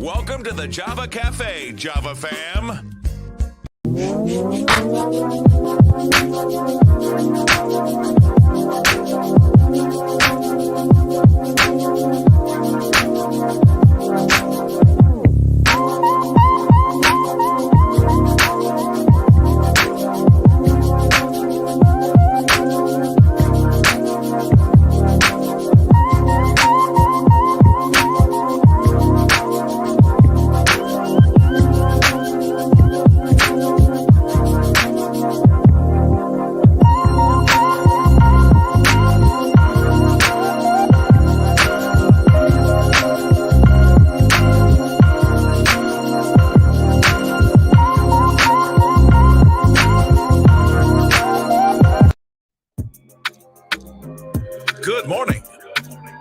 Welcome to the Java Cafe, Java fam. Good morning.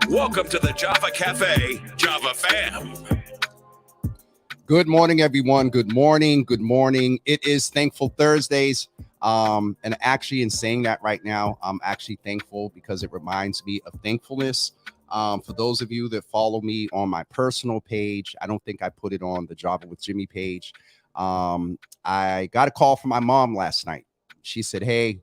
Welcome to the Java Cafe, Java fam. Good morning, everyone. Good morning. Good morning. It is Thankful Thursdays. And actually, in saying that right now, I'm actually thankful because it reminds me of thankfulness. For those of you that follow me on my personal page, I don't think I put it on the Java with Jimmy page. I got a call from my mom last night. She said, hey,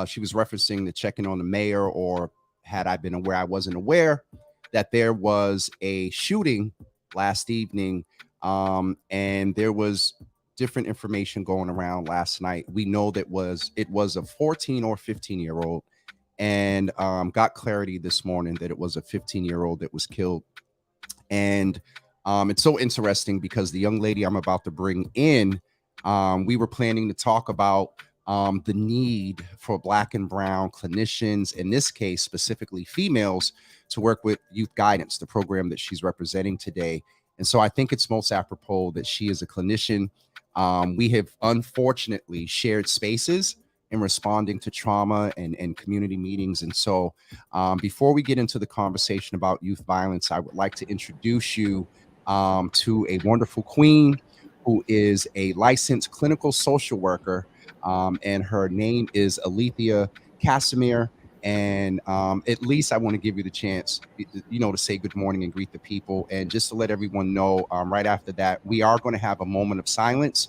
she was referencing the checking on the mayor, or had I been aware, I wasn't aware that there was a shooting last evening. And there was different information going around last night. We know that it was a 14 or 15-year-old, and got clarity this morning that it was a 15-year-old that was killed. And it's so interesting because the young lady I'm about to bring in, we were planning to talk about the need for Black and Brown clinicians, in this case, specifically females, to work with youth guidance, the program that she's representing today. And so I think it's most apropos that she is a clinician. We have unfortunately shared spaces in responding to trauma and community meetings. And so before we get into the conversation about youth violence, I would like to introduce you to a wonderful queen who is a licensed clinical social worker. And her name is Alethea Casimir. And at least I want to give you the chance, to say good morning and greet the people. And just to let everyone know, right after that, we are going to have a moment of silence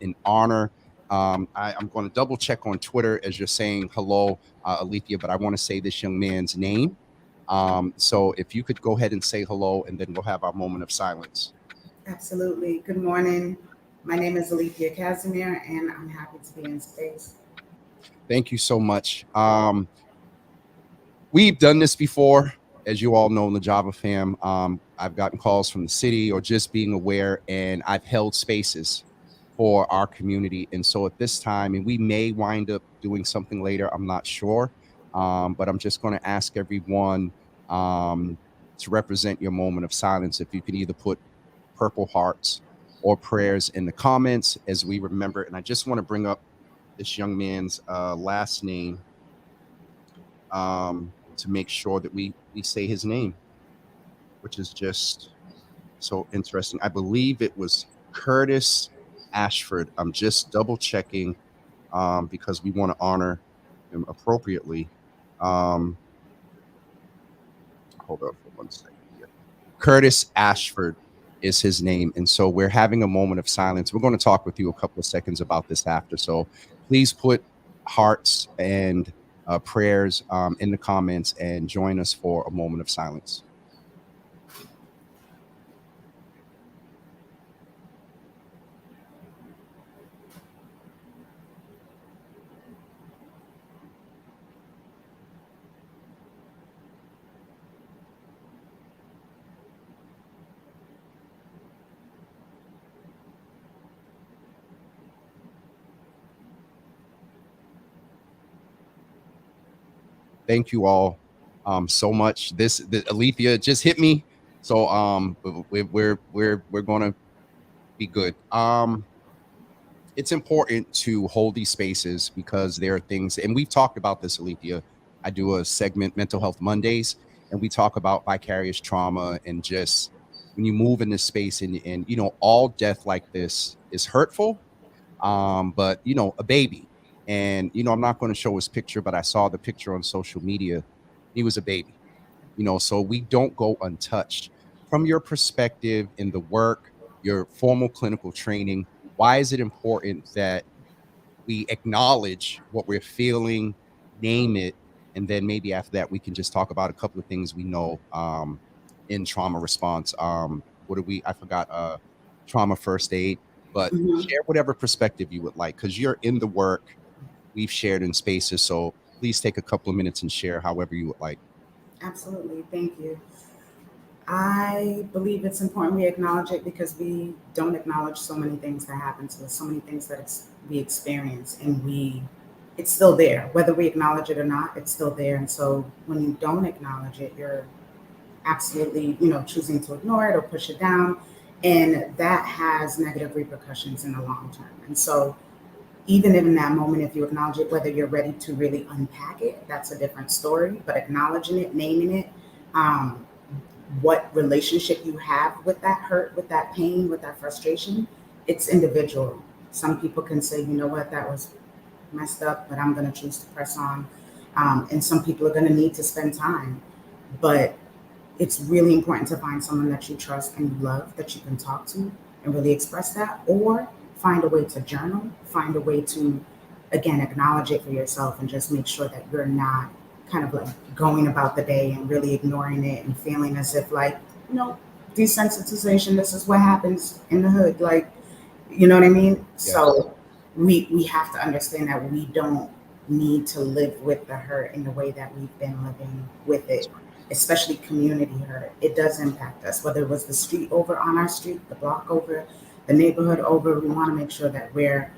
in honor. I'm going to double check on Twitter as you're saying hello, Alethea, but I want to say this young man's name. So if you could go ahead and say hello, and then we'll have our moment of silence. Absolutely. Good morning. My name is Alethea Casimir, and I'm happy to be in space. Thank you so much. We've done this before, as you all know in the Java fam. I've gotten calls from the city or just being aware, and I've held spaces for our community. And so at this time, and we may wind up doing something later, I'm not sure, but I'm just going to ask everyone to represent your moment of silence. If you can either put purple hearts or prayers in the comments as we remember. And I just want to bring up this young man's last name to make sure that we say his name, which is just so interesting. I believe it was Curtis Ashford. I'm just double checking because we want to honor him appropriately. Hold on for 1 second here. Curtis Ashford is his name. And so we're having a moment of silence. We're going to talk with you a couple of seconds about this after. So please put hearts and prayers in the comments and join us for a moment of silence. Thank you all so much. The Alethea just hit me, so we're gonna be good. It's important to hold these spaces because there are things, and we've talked about this, Alethea. I do a segment, Mental Health Mondays, and we talk about vicarious trauma and just when you move in this space, and all death like this is hurtful, but a baby. And, I'm not going to show his picture, but I saw the picture on social media. He was a baby, so we don't go untouched. from your perspective in the work, your formal clinical training, why is it important that we acknowledge what we're feeling, name it, and then maybe after that we can just talk about a couple of things we know in trauma response. What do we? I forgot. Trauma first aid, but Mhm. share whatever perspective you would like because you're in the work. We've shared in spaces, so please take a couple of minutes and share however you would like. Absolutely. Thank you. I believe it's important we acknowledge it because we don't acknowledge so many things that happen to us, so many things that we experience, and it's still there. Whether we acknowledge it or not, it's still there. And so when you don't acknowledge it, you're absolutely, choosing to ignore it or push it down. And that has negative repercussions in the long term. And so even in that moment, if you acknowledge it, whether you're ready to really unpack it, that's a different story. But acknowledging it, naming it, um, what relationship you have with that hurt, with that pain, with that frustration, it's individual. Some people can say, you know what, that was messed up, but I'm going to choose to press on. And some people are going to need to spend time. But it's really important to find someone that you trust and you love that you can talk to and really express that, or find a way to journal, find a way to, again, acknowledge it for yourself and just make sure that you're not kind of like going about the day and really ignoring it and feeling as if like, no, desensitization, this is what happens in the hood. Like, you know what I mean? Yes. So we have to understand that we don't need to live with the hurt in the way that we've been living with it, especially community hurt. It does impact us, whether it was the street over on our street, the block over, the neighborhood over. We want to make sure that we're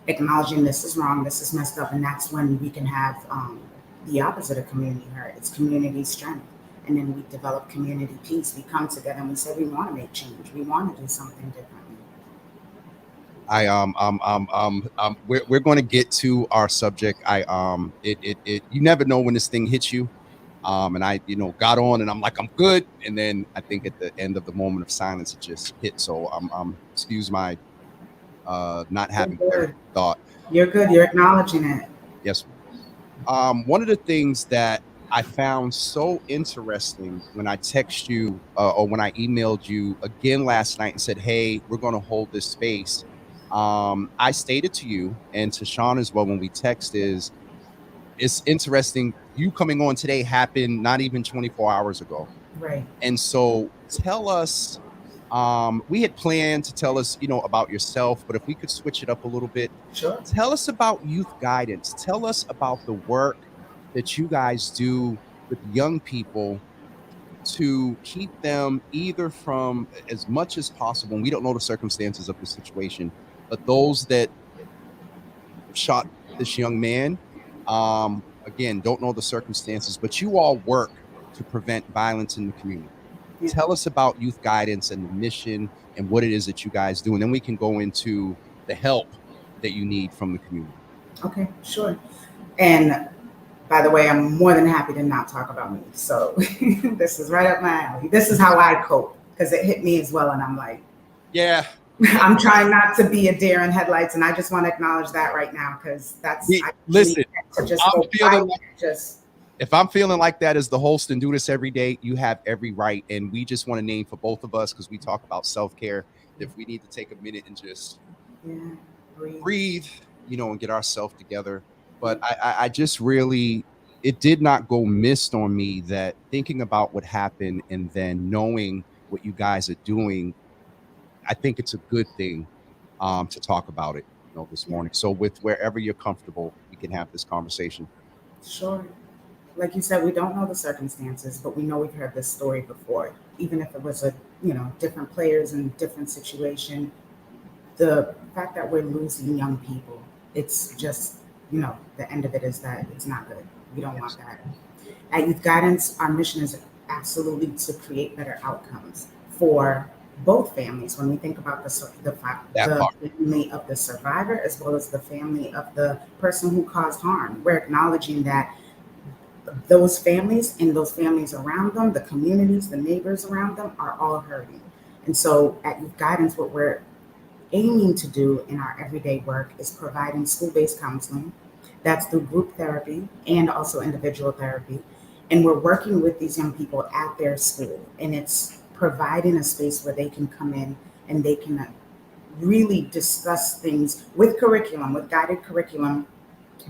acknowledging this is wrong, this is messed up, and that's when we can have the opposite of community hurt. It's community strength. And then we develop community peace. We come together and we say we want to make change. We want to do something differently. We're going to get to our subject. You never know when this thing hits you. And I, got on and I'm like, I'm good. And then I think at the end of the moment of silence, it just hit. So excuse my not You're having clarity good. of thought. You're good. You're acknowledging it. Yes. One of the things that I found so interesting when I text you or when I emailed you again last night and said, "Hey, we're going to hold this space." I stated to you and to Sean as well when we text is it's interesting. You coming on today happened not even 24 hours ago. Right. And so tell us, we had planned to tell us, about yourself, but if we could switch it up a little bit, Sure. tell us about youth guidance. Tell us about the work that you guys do with young people to keep them either from as much as possible. And we don't know the circumstances of the situation, but those that shot this young man, again, don't know the circumstances, but you all work to prevent violence in the community. Yeah. Tell us about youth guidance and the mission and what it is that you guys do. And then we can go into the help that you need from the community. Okay, sure. And by the way, I'm more than happy to not talk about me. So this is right up my alley. This is how I cope because it hit me as well. And I'm like, Yeah. I'm trying not to be a deer in headlights. And I just want to acknowledge that right now because I Listen, to just I'm go feeling quiet, just if I'm feeling like that as the host and do this every day, you have every right. And we just want to name for both of us because we talk about self-care. If we need to take a minute and just yeah, breathe, and get ourselves together. But I just really, it did not go missed on me that thinking about what happened and then knowing what you guys are doing, I think it's a good thing to talk about it, this Yeah, morning. So with wherever you're comfortable, we can have this conversation. sure. Like you said, we don't know the circumstances, but we know we've heard this story before. Even if it was different players in different situation, the fact that we're losing young people, it's just, the end of it is that it's not good. We don't want Yes, that. At Youth Guidance, our mission is absolutely to create better outcomes for both families. When we think about that the part. family of the survivor as well as the family of the person who caused harm, we're acknowledging that those families and those families around them, the communities, the neighbors around them are all hurting. And so at Youth Guidance, what we're aiming to do in our everyday work is providing school-based counseling. That's through group therapy and also individual therapy. And we're working with these young people at their school. And it's providing a space where they can come in and they can really discuss things with curriculum, with guided curriculum,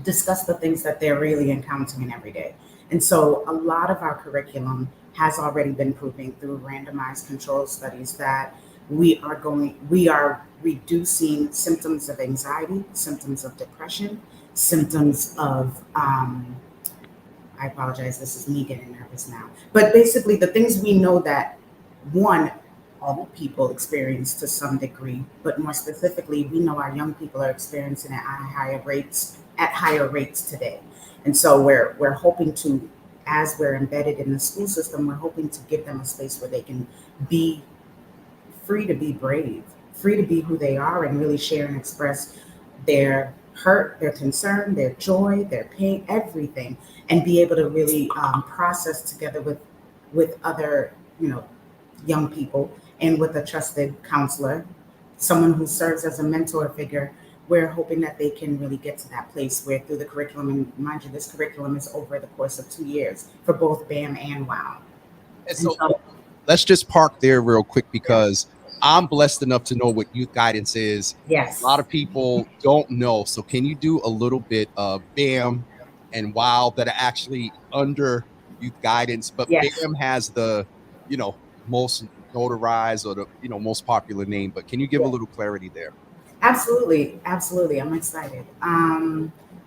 discuss the things that they're really encountering every day. And so a lot of our curriculum has already been proving through randomized control studies that we are reducing symptoms of anxiety, symptoms of depression, symptoms of I apologize, this is me getting nervous now. But basically, the things we know that one, all people experience to some degree, but more specifically, we know our young people are experiencing at higher rates today. And so we're hoping to, as we're embedded in the school system, we're hoping to give them a space where they can be free to be brave, free to be who they are and really share and express their hurt, their concern, their joy, their pain, everything, and be able to really process together with other, young people and with a trusted counselor, someone who serves as a mentor figure. We're hoping that they can really get to that place where through the curriculum, and mind you, this curriculum is over the course of 2 years for both BAM and WOW. And so let's just park there real quick because I'm blessed enough to know what youth guidance is. Yes. A lot of people don't know. So can you do a little bit of BAM and WOW that are actually under youth guidance, but Yes. BAM has the, most notarized or the, most popular name, but can you give a little clarity there? Absolutely. I'm excited.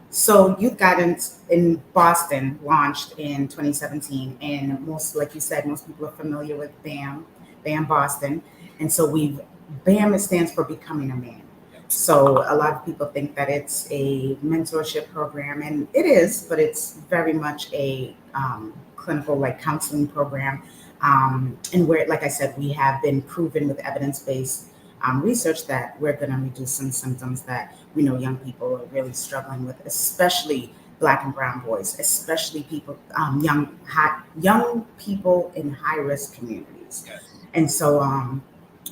So Youth Guidance in Boston launched in 2017, and like you said, most people are familiar with BAM Boston. And so BAM, it stands for Becoming a Man. So a lot of people think that it's a mentorship program, and it is, but it's very much a clinical, like counseling program. And where, like I said, we have been proven with evidence-based research that we're going to reduce some symptoms that we know young people are really struggling with, especially Black and brown boys, especially people, young people in high-risk communities. And so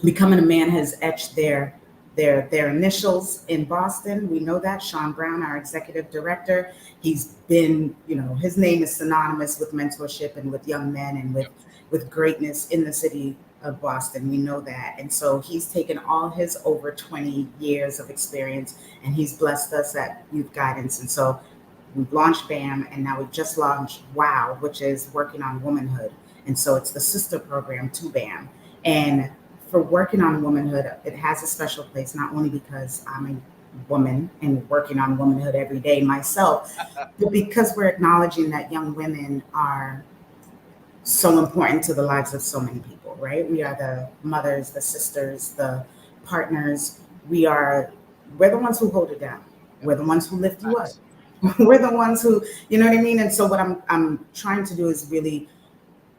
Becoming a Man has etched their initials in Boston. We know that. Sean Brown, our executive director, he's been, his name is synonymous with mentorship and with young men and with greatness in the city of Boston. We know that. And so he's taken all his over 20 years of experience and he's blessed us at Youth Guidance. And so we've launched BAM, and now we've just launched WOW, which is working on womanhood. And so it's the sister program to BAM. And for working on womanhood, it has a special place, not only because I'm a woman and working on womanhood every day myself, but because we're acknowledging that young women are so important to the lives of so many people, right? We are the mothers, the sisters, the partners. We're the ones who hold it down. We're the ones who lift you up. We're the ones who, you know what I mean? And so what I'm trying to do is really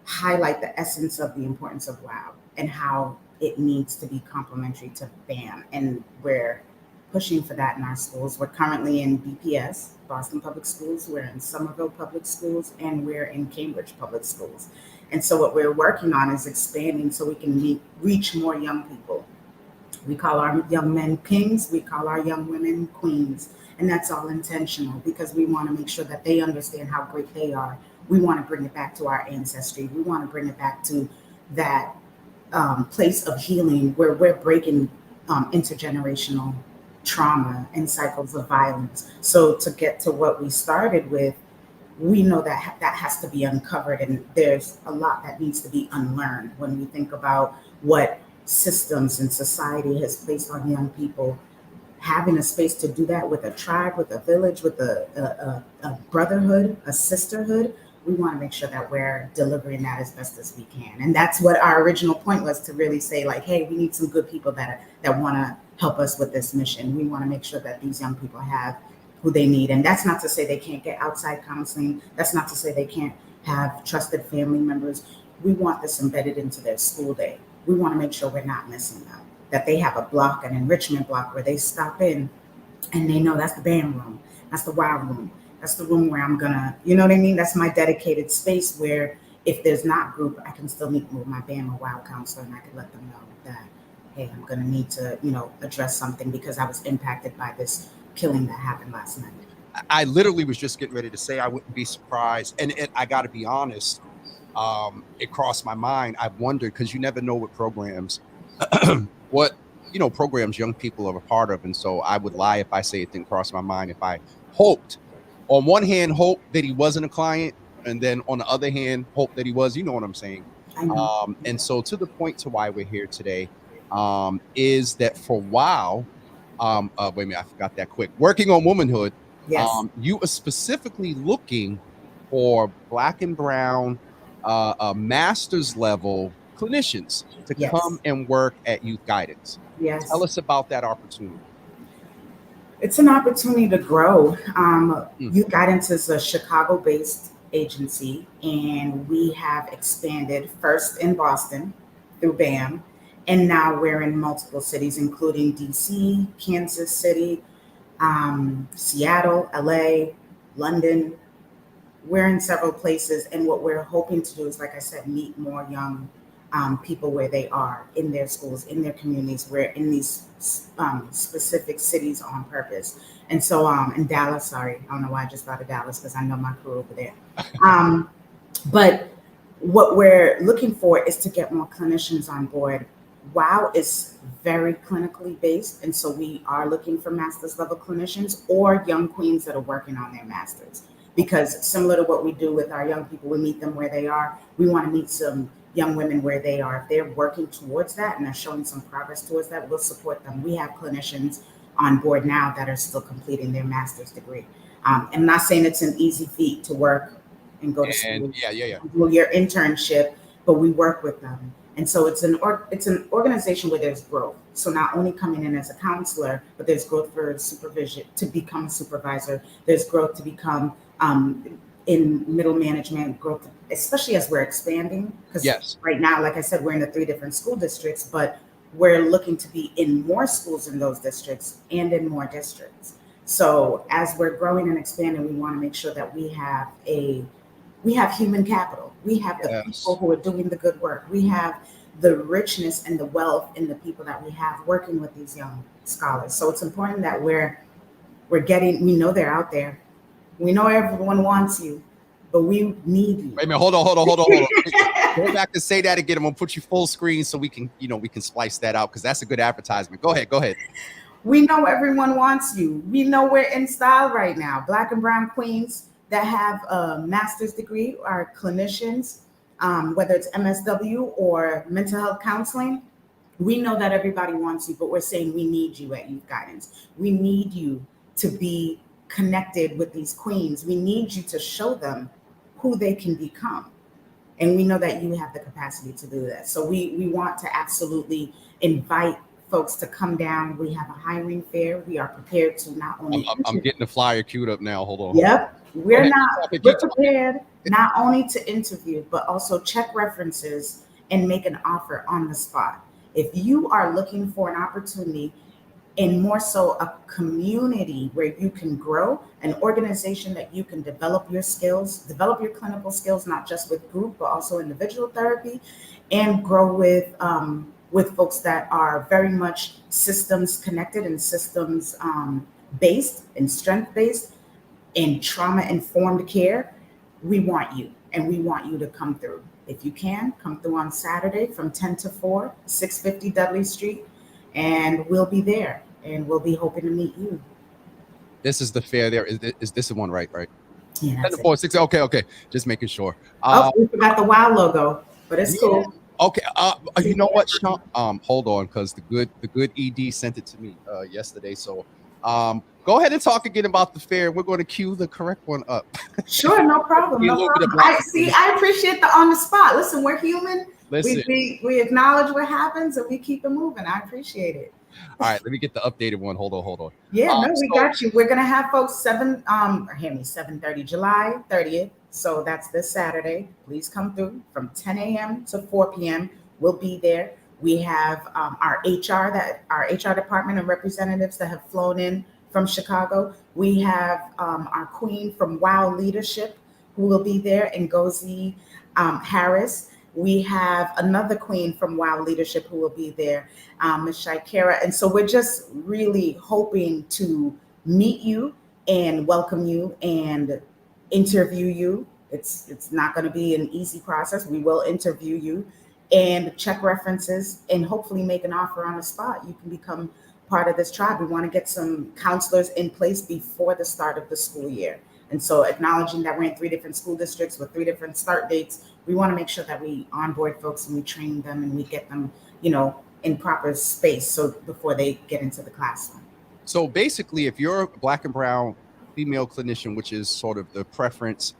highlight the essence of the importance of WOW and how it needs to be complementary to BAM. And we're pushing for that in our schools. We're currently in BPS, Boston Public Schools, we're in Somerville Public Schools, and we're in Cambridge Public Schools. And so what we're working on is expanding so we can reach more young people. We call our young men kings, we call our young women queens. And that's all intentional because we want to make sure that they understand how great they are. We want to bring it back to our ancestry. We want to bring it back to that place of healing where we're breaking intergenerational trauma and cycles of violence. So to get to what we started with, we know that that has to be uncovered, and there's a lot that needs to be unlearned when we think about what systems and society has placed on young people. Having a space to do that with a tribe, with a village, with a brotherhood, a sisterhood, we want to make sure that we're delivering that as best as we can. And that's what our original point was, to really say, like, hey, we need some good people that want to help us with this mission. We want to make sure that these young people have who they need. And that's not to say they can't get outside counseling. That's not to say they can't have trusted family members. We want this embedded into their school day. We want to make sure we're not missing them, that they have a block, an enrichment block, where they stop in and they know that's the BAM room, that's the WOW room, that's the room where I'm gonna, you know what I mean? That's my dedicated space where if there's not group, I can still meet with my BAM or WOW counselor and I can let them know that, hey, I'm gonna need to, address something because I was impacted by this killing that happened last night. I literally was just getting ready to say I wouldn't be surprised. And I got to be honest, it crossed my mind. I wondered, because you never know what programs, what programs young people are a part of, and so I would lie if I say it didn't cross my mind. If I hoped, on one hand, hope that he wasn't a client, and then on the other hand, hope that he was. You know what I'm saying? I know. And so to the point to why we're here today, is that for a while, wait a minute, I forgot that quick. Working on womanhood, Yes. you are specifically looking for Black and brown master's level clinicians to come Yes. and work at youth guidance. Tell Yes. us about that opportunity. It's an opportunity to grow. Mm. Youth Guidance is a Chicago based agency, and we have expanded first in Boston through BAM, and now we're in multiple cities, including DC, Kansas City, Seattle, LA, London. We're in several places, and what we're hoping to do is, like I said, meet more young people where they are in their schools, in their communities. We're in these specific cities on purpose. And so, in Dallas, sorry, I don't know why I just thought of Dallas because I know my crew over there. Um, but what we're looking for is to get more clinicians on board. WOW is very clinically based, and so we are looking for master's level clinicians or young queens that are working on their masters. Because similar to what we do with our young people, we meet them where they are. We want to meet some young women where they are. If they're working towards that and are showing some progress towards that, we'll support them. We have clinicians on board now that are still completing their master's degree. I'm not saying it's an easy feat to work and go to And school, yeah. do your internship, but we work with them. And so it's an organization where there's growth. So not only coming in as a counselor, but there's growth for supervision to become a supervisor. There's growth to become in middle management, growth, especially as we're expanding. Because Yes. right now, like I said, we're in the 3 different school districts, but we're looking to be in more schools in those districts and in more districts. So as we're growing and expanding, we want to make sure that we have human capital. We have the people Yes. who are doing the good work. We have the richness and the wealth in the people that we have working with these young scholars. So it's important that we know they're out there. We know everyone wants you, but we need you. Wait a minute. Hold on. Go back and say that again. I'm gonna put you full screen so we can splice that out, because that's a good advertisement. Go ahead. We know everyone wants you. We know we're in style right now. Black and brown queens that have a master's degree are clinicians, whether it's MSW or mental health counseling. We know that everybody wants you, but we're saying we need you at Youth Guidance. We need you to be connected with these queens. We need you to show them who they can become. And we know that you have the capacity to do that. So we want to absolutely invite folks to come down. We have a hiring fair. We are prepared to not only I'm getting the flyer queued up now. Hold on. Yep. We're Keep prepared not only to interview, but also check references and make an offer on the spot. If you are looking for an opportunity, and more so a community where you can grow, an organization that you can develop your skills, develop your clinical skills, not just with group, but also individual therapy, and grow with folks that are very much systems connected and systems based and strength based and trauma informed care. We want you, and we want you to come through. If you can, come through on Saturday from 10 to 4, 650 Dudley Street, and we'll be there, and we'll be hoping to meet you. This is the fair there. Is this the one, right? Yeah, 10 that's to 4, it. 6. Okay. Just making sure. We forgot the WOW logo, but it's cool. Okay. You know what, Sean? Hold on, because the good ED sent it to me yesterday. So go ahead and talk again about the fair. We're going to cue the correct one up. Sure, no problem. I appreciate the on the spot. Listen, we're human. Listen. We acknowledge what happens and we keep it moving. I appreciate it. All right, let me get the updated one. Hold on. Yeah, we got you. We're gonna have folks 7:30, July 30th. So that's this Saturday. Please come through from 10 a.m. to 4 p.m. We'll be there. We have our HR department and representatives that have flown in from Chicago. We have our queen from WOW Leadership who will be there, Ngozi Harris. We have another queen from WOW Leadership who will be there, Ms. Shaikara. And so we're just really hoping to meet you and welcome you and interview you It's not going to be an easy process. We will interview you and check references and hopefully make an offer on the spot. You can become part of this tribe. We want to get some counselors in place before the start of the school year. And so acknowledging that we're in 3 different school districts with 3 different start dates, we want to make sure that we onboard folks and we train them and we get them, in proper space so before they get into the classroom. So basically, if you're a Black and brown female clinician, which is sort of the preference,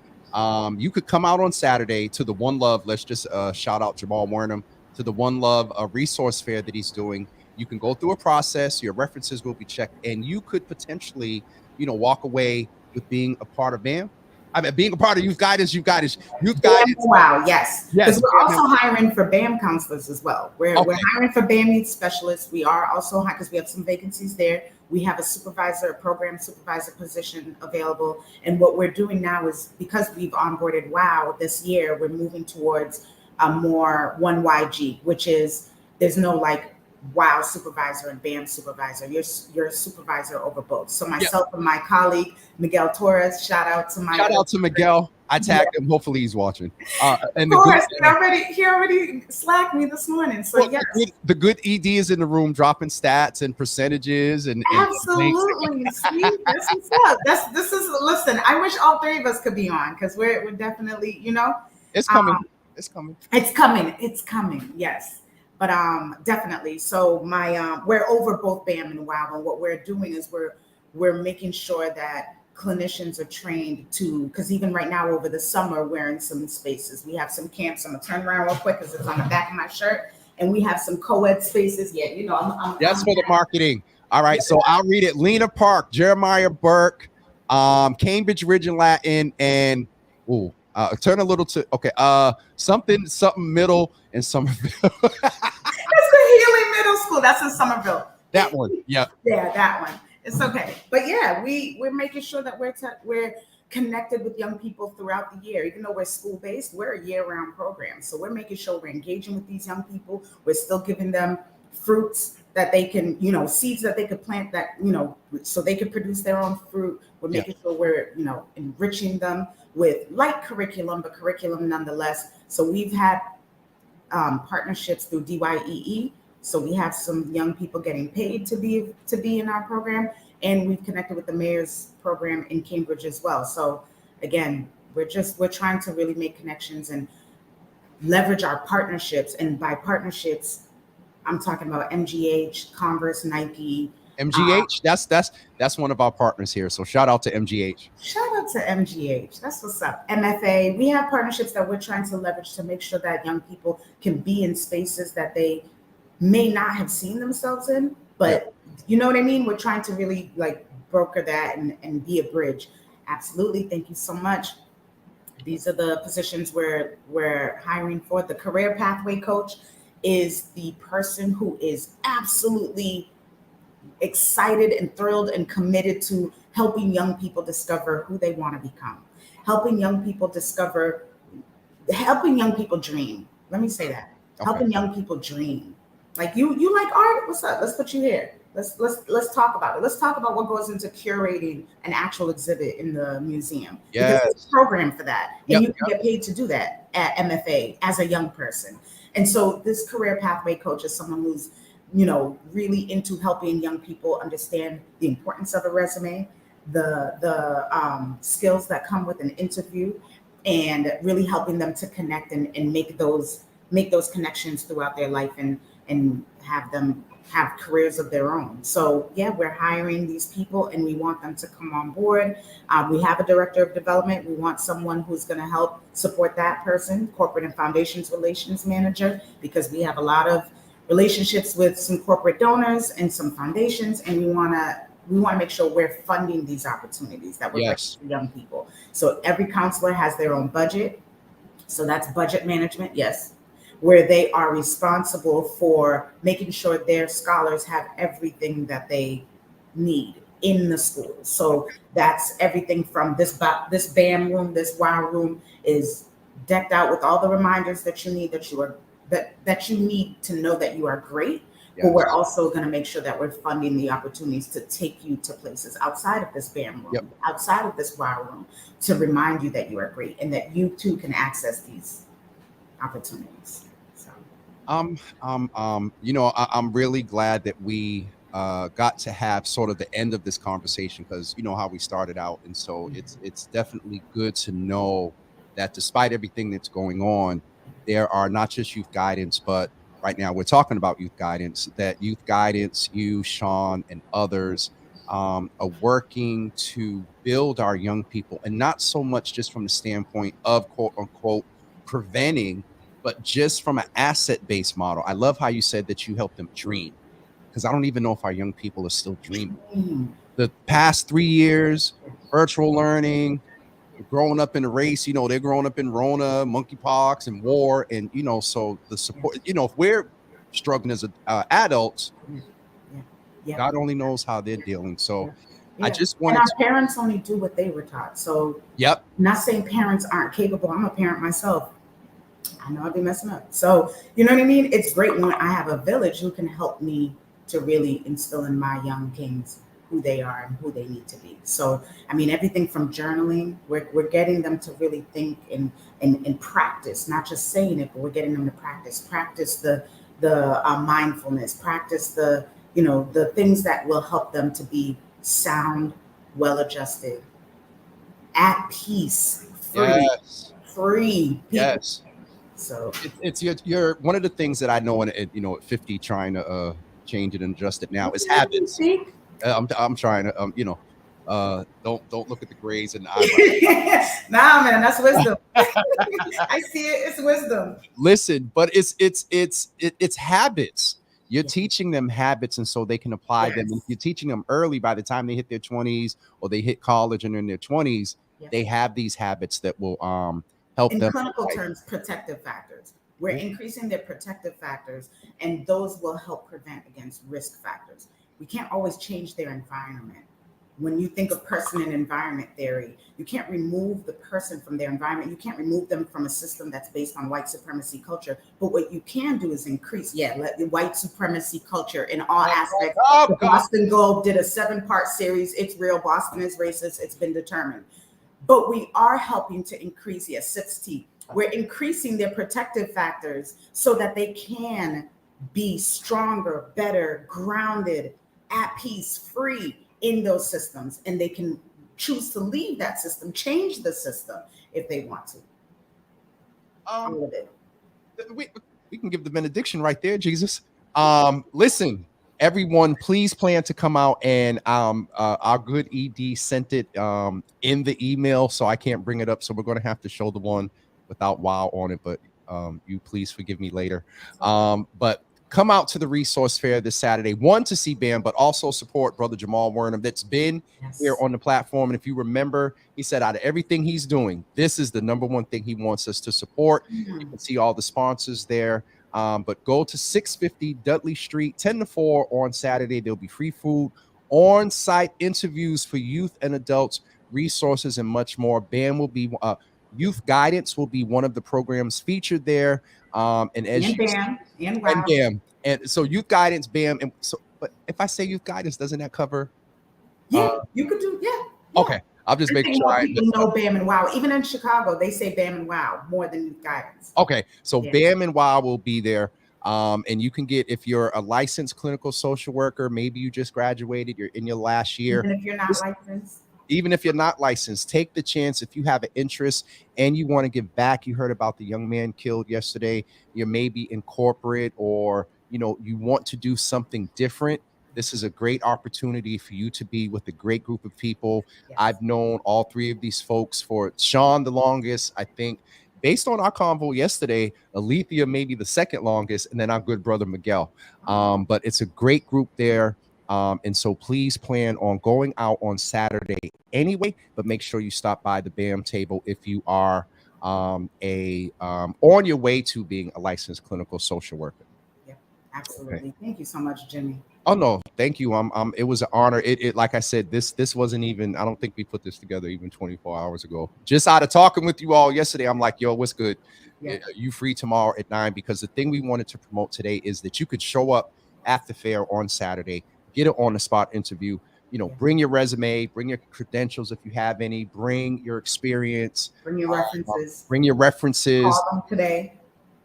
you could come out on Saturday to the One Love. Let's just shout out Jamal Wernham to the One Love resource fair that he's doing. You can go through a process. Your references will be checked, and you could potentially, walk away with being a part of BAM. I mean, being a part of youth guidance. Wow, yes. Yes. Because we're also hiring for BAM counselors as well. We're hiring for BAM youth specialists. We are also because we have some vacancies there. We have a program supervisor position available. And what we're doing now is because we've onboarded WOW this year, we're moving towards a more 1YG, which is there's no WOW supervisor and BAM supervisor. You're a supervisor over both. So myself and my colleague Miguel Torres. Shout out to Miguel. I tagged him. Hopefully he's watching. And of course, he already slacked me this morning. So yes, the good ED is in the room dropping stats and percentages and absolutely. See, that's what's up. Listen. I wish all 3 of us could be on because we're definitely it's coming. It's coming. Yes. But definitely. So we're over both BAM and WOW, and what we're doing is we're making sure that clinicians are trained because even right now over the summer we're in some spaces. We have some camps. I'm gonna turn around real quick because it's on the back of my shirt, and we have some co-ed spaces. Yeah, that's for the marketing. All right, so I'll read it. Lena Park, Jeremiah Burke, Cambridge Ridge and Latin, and turn a little to something middle in Somerville. That's the Healy Middle School. That's in Somerville. That one, yeah, that one. It's okay, but yeah, we're making sure that we're connected with young people throughout the year. Even though we're school based, we're a year-round program, so we're making sure we're engaging with these young people. We're still giving them fruits that they can, seeds that they could plant that, so they can produce their own fruit. We're making sure we're, enriching them with light curriculum, but curriculum nonetheless. So we've had partnerships through DYEE. So we have some young people getting paid to be in our program, and we've connected with the mayor's program in Cambridge as well. So again, we're trying to really make connections and leverage our partnerships. And by partnerships, I'm talking about MGH, Converse, Nike. MGH, that's one of our partners here. So shout out to MGH. Shout out to MGH. That's what's up. MFA. We have partnerships that we're trying to leverage to make sure that young people can be in spaces that they may not have seen themselves in, but you know what I mean? We're trying to really broker that and be a bridge. Absolutely. Thank you so much. These are the positions we're hiring for. The career pathway coach is the person who is absolutely excited and thrilled and committed to helping young people discover who they want to become, helping young people dream. Let me say that. Okay. Helping young people dream. Like you like art? What's up? Let's put you here. Let's talk about it. Let's talk about what goes into curating an actual exhibit in the museum. Yes. Because there's a program for that. And you can get paid to do that at MFA as a young person. And so this career pathway coach is someone who's, really into helping young people understand the importance of a resume, the skills that come with an interview, and really helping them to connect and make those connections throughout their life and have them have careers of their own. So we're hiring these people and we want them to come on board. We have a director of development. We want someone who's going to help support that person, corporate and foundations relations manager, because we have a lot of relationships with some corporate donors and some foundations, and we want to make sure we're funding these opportunities that we're bringing to young people. So every counselor has their own budget. So that's budget management, where they are responsible for making sure their scholars have everything that they need in the school. So that's everything from this BAM room, this WOW room is decked out with all the reminders that you need, that you need to know that you are great. But Yes. we're also going to make sure that we're funding the opportunities to take you to places outside of this BAM room, Yep. outside of this WOW room, to remind you that you are great and that you too can access these opportunities. So, I'm really glad that we got to have sort of the end of this conversation, because you know how we started out, and so it's definitely good to know that despite everything that's going on, there are not just youth guidance, but right now we're talking about youth guidance. That youth guidance, you, Sean, and others are working to build our young people, and not so much just from the standpoint of quote unquote preventing, but just from an asset-based model. I love how you said that you help them dream, because I don't even know if our young people are still dreaming. The past 3 years, virtual learning, growing up in a race, they're growing up in Rona, monkeypox, and war. And, so the support, if we're struggling as adults, yeah. God only knows how they're dealing. So I just And wanted our to, parents only do what they were taught. So, yep. not saying parents aren't capable. I'm a parent myself. I know I'd be messing up. So, you know what I mean? It's great when I have a village who can help me to really instill in my young kings who they are and who they need to be. So, I mean, everything from journaling, we're getting them to really think and practice, not just saying it, but we're getting them to practice the mindfulness, practice the things that will help them to be sound, well-adjusted, at peace, free people. Yes. So it's you're one of the things that I know, and at 50 trying to change it and adjust it now, is habits. I'm trying to don't look at the grays and the eyebrows. Nah, man, that's wisdom. I see it. It's wisdom. Listen, but it's habits. You're teaching them habits, and so they can apply them. And if you're teaching them early, by the time they hit their 20s or they hit college and they're in their 20s, they have these habits that will help them. In clinical terms, protective factors. We're increasing their protective factors, and those will help prevent against risk factors. We can't always change their environment. When you think of person and environment theory, you can't remove the person from their environment. You can't remove them from a system that's based on white supremacy culture. But what you can do is increase, let the white supremacy culture in all aspects. The Boston Globe did a 7-part series. It's real. Boston is racist. It's been determined. But we are helping to increase, 6T. We're increasing their protective factors so that they can be stronger, better, grounded, at peace, free in those systems. And they can choose to leave that system, change the system if they want to. All of it. We can give the benediction right there, Jesus. Listen, everyone, please plan to come out, and our good ED sent it in the email, so I can't bring it up. So we're going to have to show the one without WOW on it, but you please forgive me later. But come out to the resource fair this Saturday, one, to see BAM, but also support Brother Jamal Wernham, that's been here on the platform. And if you remember, he said out of everything he's doing, this is the #1 thing he wants us to support. You can see all the sponsors there. But go to 650 Dudley Street, 10 to 4 on Saturday. There'll be free food, on-site interviews for youth and adults, resources, and much more. BAM will be youth guidance will be one of the programs featured there. And BAM, and so youth guidance, BAM, and so. But if I say youth guidance, doesn't that cover? You could do Okay, I'll just make sure people know BAM and WOW. Even in Chicago, they say BAM and WOW more than youth guidance. Okay, so BAM and WOW will be there. And you can get, if you're a licensed clinical social worker, maybe you just graduated, you're in your last year. Even if you're not licensed, take the chance. If you have an interest and you want to give back, you heard about the young man killed yesterday, you're maybe in corporate, or you want to do something different. This is a great opportunity for you to be with a great group of people. I've known all 3 of these folks for Sean the longest, I think. Based on our convo yesterday, Alethea maybe the second longest, and then our good brother Miguel. But it's a great group there. And so please plan on going out on Saturday anyway, but make sure you stop by the BAM table if you are on your way to being a licensed clinical social worker. Yeah, absolutely. Okay. Thank you so much, Jimmy. Oh no, thank you. It was an honor. It like I said, this wasn't even, I don't think we put this together even 24 hours ago. Just out of talking with you all yesterday, I'm like, yo, what's good? You free tomorrow at 9? Because the thing we wanted to promote today is that you could show up at the fair on Saturday. Get an on the spot interview. Bring your resume, bring your credentials if you have any, bring your experience, Bring your references. bring your references. Call them today.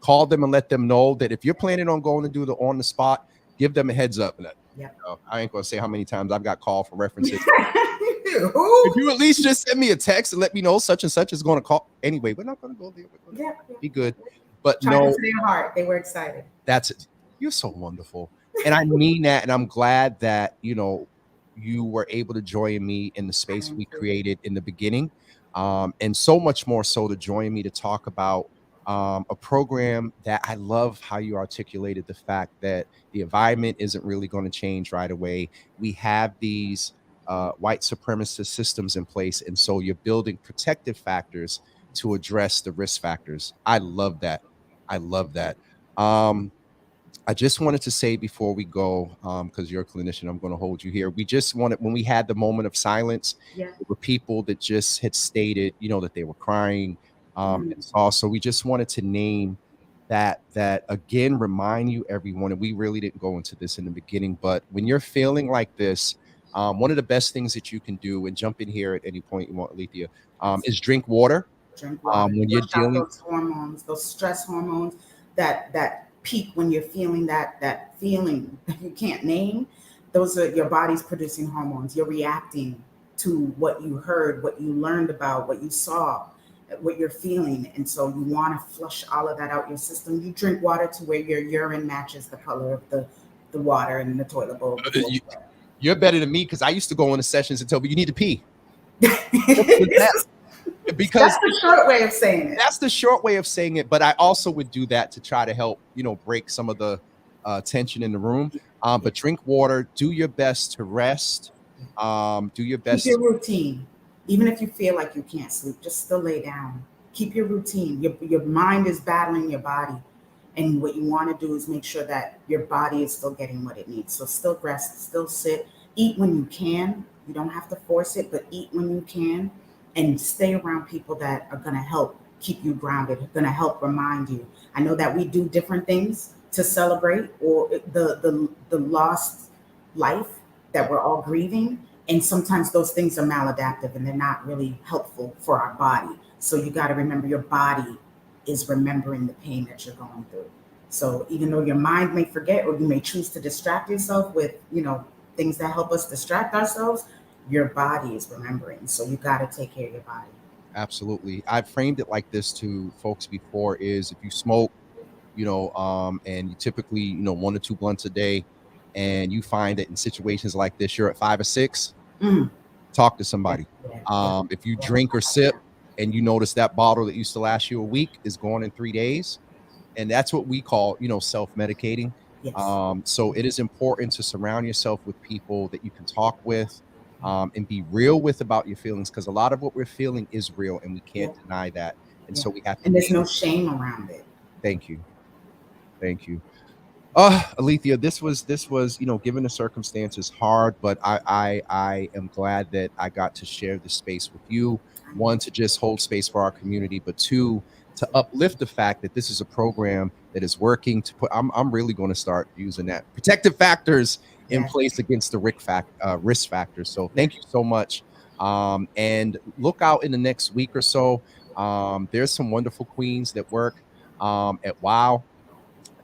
Call them and let them know that if you're planning on going to do the on the spot, give them a heads up. Yep. I ain't gonna say how many times I've got called for references. Ooh. Could you at least just send me a text and let me know such and such is going to call? Anyway, we're not going to go there. We're gonna be good. But Try no, to their heart. They were excited. That's it. You're so wonderful. And I mean that. And I'm glad that, you were able to join me in the space we created in the beginning. And so much more so to join me to talk about a program that I love how you articulated the fact that the environment isn't really going to change right away. We have these white supremacist systems in place. And so you're building protective factors to address the risk factors. I love that. I love that. I just wanted to say before we go, because you're a clinician, I'm going to hold you here. We just wanted, when we had the moment of silence, there were people that just had stated, that they were crying. And also, we just wanted to name that again, remind you, everyone, and we really didn't go into this in the beginning, but when you're feeling like this, one of the best things that you can do, and jump in here at any point you want, Alethea, is drink water. Drink water. When you're dealing those hormones, those stress hormones that peak when you're feeling that feeling that you can't name. Those are your body's producing hormones. You're reacting to what you heard, what you learned about, what you saw, what you're feeling. And so you want to flush all of that out your system. You drink water to where your urine matches the color of the water in the toilet bowl. You're better than me, because I used to go into sessions and tell me you need to pee. Because that's the short way of saying it. That's the short way of saying it. But I also would do that to try to help, break some of the tension in the room. But drink water, do your best to rest. Do your best. Keep your routine. Even if you feel like you can't sleep, just still lay down. Keep your routine. Your mind is battling your body. And what you want to do is make sure that your body is still getting what it needs. So still rest, still sit, eat when you can. You don't have to force it, but eat when you can. And stay around people that are going to help keep you grounded, going to help remind you. I know that we do different things to celebrate or the lost life that we're all grieving. And sometimes those things are maladaptive and they're not really helpful for our body. So you got to remember your body is remembering the pain that you're going through. So even though your mind may forget, or you may choose to distract yourself with, things that help us distract ourselves, your body is remembering. So you got to take care of your body. Absolutely. I've framed it like this to folks before, is if you smoke, and you typically, 1 or 2 blunts a day, and you find that in situations like this, you're at 5 or 6, talk to somebody. If you drink or sip and you notice that bottle that used to last you a week is gone in 3 days, and that's what we call, self-medicating. So it is important to surround yourself with people that you can talk with, and be real with about your feelings, because a lot of what we're feeling is real and we can't deny that. And so we have to, and there's no shame around it. Thank you. Alethea, this was, given the circumstances, hard, but I am glad that I got to share the space with you. 1, to just hold space for our community, but 2, to uplift the fact that this is a program that is working to put, I'm really going to start using that protective factors in place against the risk factors. So thank you so much. And look out in the next week or so. There's some wonderful queens that work at WOW.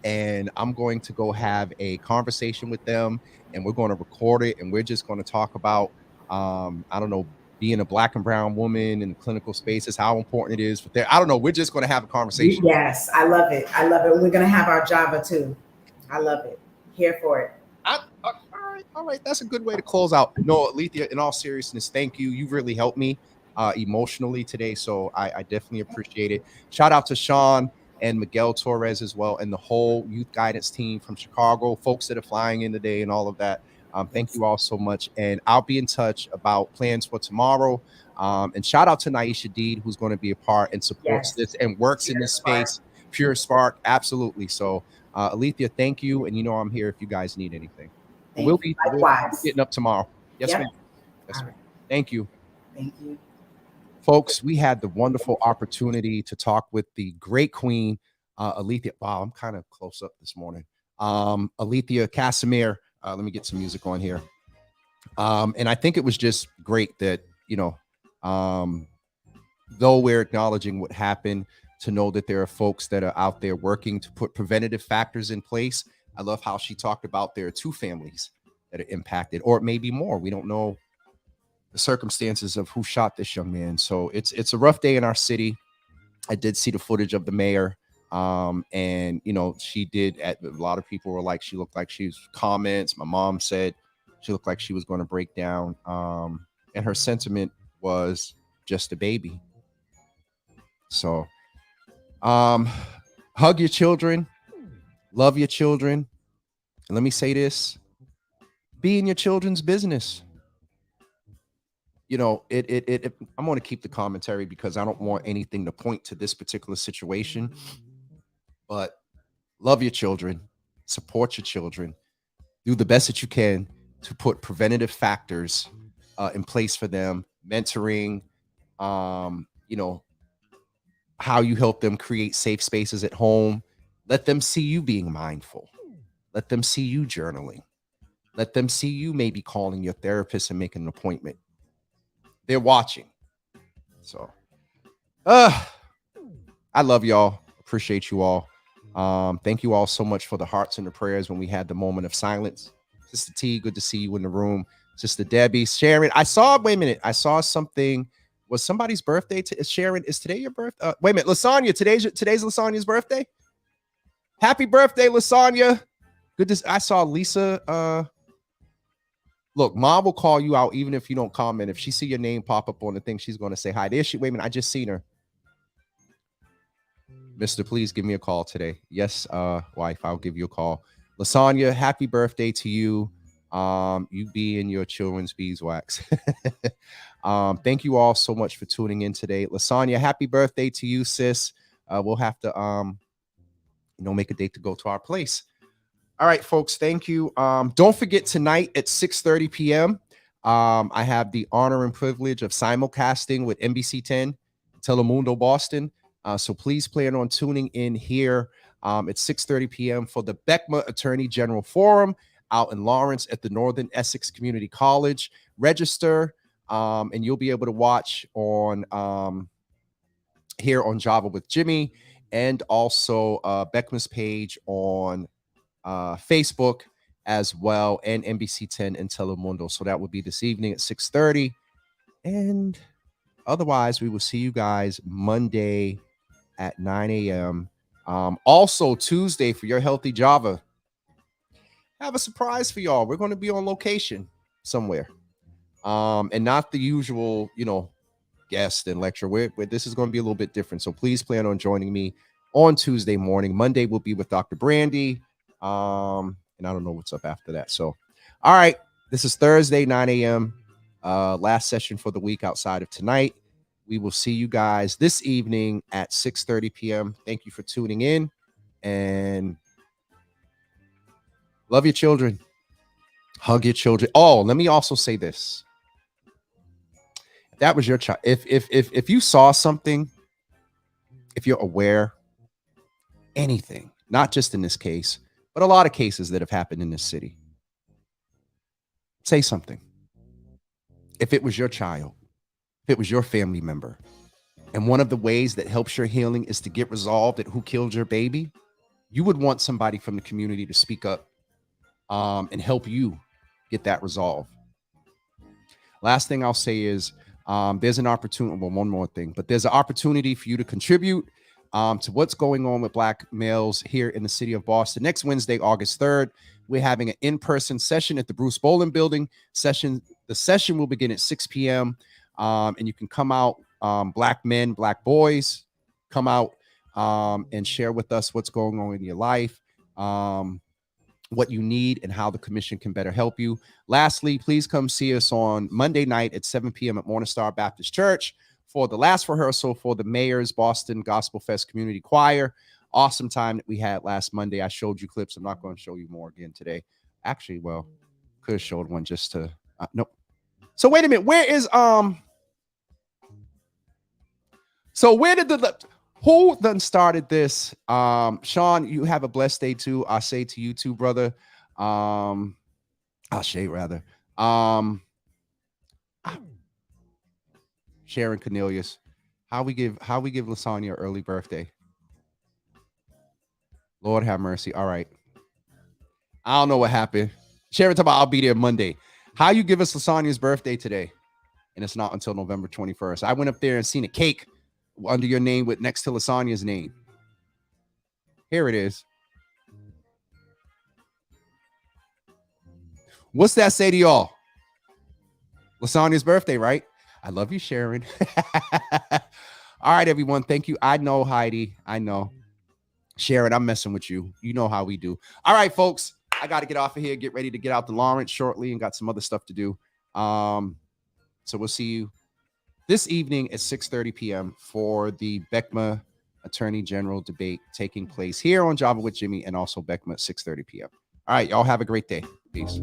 And I'm going to go have a conversation with them, and we're going to record it. And we're just going to talk about, being a Black and brown woman in clinical spaces, how important it is for there. I don't know. We're just going to have a conversation. Yes, I love it. We're going to have our Java too. I love it. Here for it. All right. That's a good way to close out. No, Alethea, in all seriousness, thank you. You've really helped me emotionally today. So I definitely appreciate it. Shout out to Sean and Miguel Torres as well, and the whole youth guidance team from Chicago, folks that are flying in today and all of that. Thank you all so much. And I'll be in touch about plans for tomorrow. And shout out to Naisha Deed, who's going to be a part and supports this and works in this space. Pure Spark. Absolutely. So Alethea, thank you. And I'm here if you guys need anything. We'll be getting up tomorrow. Yes, ma'am. Yes, ma'am. Thank you. Thank you. Folks, we had the wonderful opportunity to talk with the great queen, Alethea. Wow, I'm kind of close up this morning. Alethea Casimir. Let me get some music on here. And I think it was just great that, though we're acknowledging what happened, to know that there are folks that are out there working to put preventative factors in place. I love how she talked about there are 2 families that are impacted, or it may be more. We don't know the circumstances of who shot this young man. So it's a rough day in our city. I did see the footage of the mayor. And she did, a lot of people were like, she looked like she was comments. My mom said she looked like she was going to break down. And her sentiment was just a baby. So, hug your children, love your children. And let me say this, be in your children's business. I'm going to keep the commentary because I don't want anything to point to this particular situation, but love your children, support your children, do the best that you can to put preventative factors in place for them, mentoring, how you help them create safe spaces at home. Let them see you being mindful. Let them see you journaling. Let them see you maybe calling your therapist and making an appointment. They're watching. So, I love y'all. Appreciate you all. Thank you all so much for the hearts and the prayers when we had the moment of silence. Sister T, good to see you in the room. Sister Debbie, Sharon, I saw something. Was somebody's birthday? Sharon, is today your birthday? Wait a minute, Lasagna, today's Lasagna's birthday? Happy birthday, Lasagna. I saw Lisa. Look, Mom will call you out even if you don't comment. If she see your name pop up on the thing, she's going to say hi. There she, wait a minute, I just seen her. Mister, please give me a call today. Yes, wife, I'll give you a call. Lasagna, happy birthday to you. You be in your children's beeswax. Thank you all so much for tuning in today. Lasagna, happy birthday to you, sis. We'll have to, make a date to go to our place. All right, folks, thank you. Don't forget tonight at 6:30 p.m., I have the honor and privilege of simulcasting with NBC 10, Telemundo Boston. So please plan on tuning in here at 6:30 p.m. for the Beckma Attorney General Forum out in Lawrence at the Northern Essex Community College. Register, and you'll be able to watch on here on Java with Jimmy, and also Beckma's page on Facebook as well, and NBC 10 and Telemundo. So that will be this evening at 6:30. And otherwise, we will see you guys Monday at 9 a.m. Also, Tuesday for your Healthy Java. I have a surprise for y'all. We're going to be on location somewhere. And not the usual, guest and lecture. Where this is going to be a little bit different. So please plan on joining me on Tuesday morning. Monday will be with Dr. Brandy. And I don't know what's up after that. So, all right, this is Thursday, 9 a.m. Last session for the week outside of tonight. We will see you guys this evening at 6:30 p.m. Thank you for tuning in, and love your children. Hug your children. Oh, let me also say this. If that was your child, if you saw something, if you're aware, anything, not just in this case, but a lot of cases that have happened in this city, say something. If it was your child, if it was your family member, and one of the ways that helps your healing is to get resolved at who killed your baby, you would want somebody from the community to speak up and help you get that resolved. Last thing I'll say is there's an opportunity, well, one more thing, but there's an opportunity for you to contribute to what's going on with Black males here in the city of Boston. Next Wednesday, August 3rd, we're having an in-person session at the Bruce Boland Building. The session will begin at 6 p.m. And you can come out, Black men, Black boys, come out and share with us what's going on in your life, what you need, and how the commission can better help you. Lastly, please come see us on Monday night at 7 p.m. at Morningstar Baptist Church for the last rehearsal for the Mayor's Boston Gospel Fest Community Choir. Awesome time that we had last Monday. I showed you clips. I'm not going to show you more again today. Actually, well, could have showed one just to, nope. So wait a minute. Where is, so where did Who done started this? Sean, you have a blessed day too. I say to you too, brother. I'll say rather. Sharon Cornelius. How we give Lasagna an early birthday. Lord have mercy. All right. I don't know what happened. Sharon talk about I'll be there Monday. How you give us Lasagna's birthday today? And it's not until November 21st. I went up there and seen a cake under your name with next to Lasagna's name. Here it is. What's that say to y'all? Lasagna's birthday, right? I love you, Sharon. All right, everyone. Thank you. I know, Heidi. I know. Sharon, I'm messing with you. You know how we do. All right, folks. I got to get off of here. Get ready to get out to Lawrence shortly and got some other stuff to do. So we'll see you this evening at 6:30 p.m. for the BECMA Attorney General debate taking place here on Java with Jimmy and also BECMA at 6:30 p.m. All right, y'all have a great day. Peace.